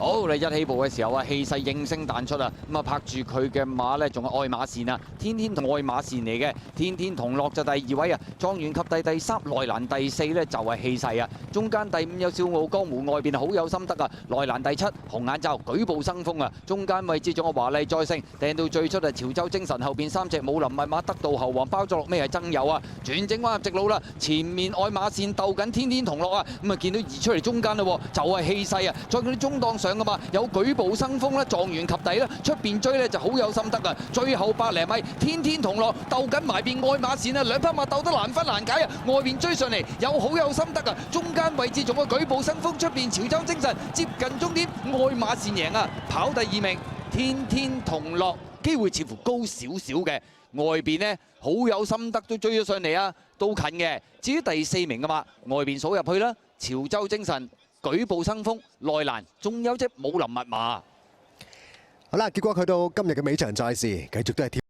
好嚟一起步嘅時候啊，氣勢應聲彈出啊！咁啊，拍住佢嘅馬呢，仲係愛馬仕啊，天天同愛馬仕嚟嘅，天天同樂就第2位啊，狀元及第3，內欄第4呢就係氣勢啊！中間第5有笑傲江湖，外邊好有心得啊！內欄第7紅眼罩舉步生風啊！中間位置仲有華麗再勝，掟到最出啊！潮州精神後邊3隻武林密碼得到後王包咗落咩係爭友啊！轉正彎入直路啦，前面愛馬仕鬥緊天天同樂啊！咁啊見到移出嚟中間啦，就係氣勢啊！再佢啲中檔上噶嘛，有舉步生風啦，狀元及第啦，出邊追呢就好有心得啊！最後100零米，天天同樂鬥緊埋邊愛馬仕啊，兩匹馬鬥得難分難解啊！外邊追上嚟有好有心得啊！中間位置仲有舉步生風，出邊潮州精神接近終點，愛馬仕贏啊，跑第2名，天天同樂機會似乎高少少嘅，外邊呢好有心得都追咗上嚟啊，都近嘅。至於第4名嘅嘛，外邊數入去啦，潮州精神。舉步生風，內欄仲有隻武林密碼。好啦，結果去到今日嘅尾場賽事，繼續都係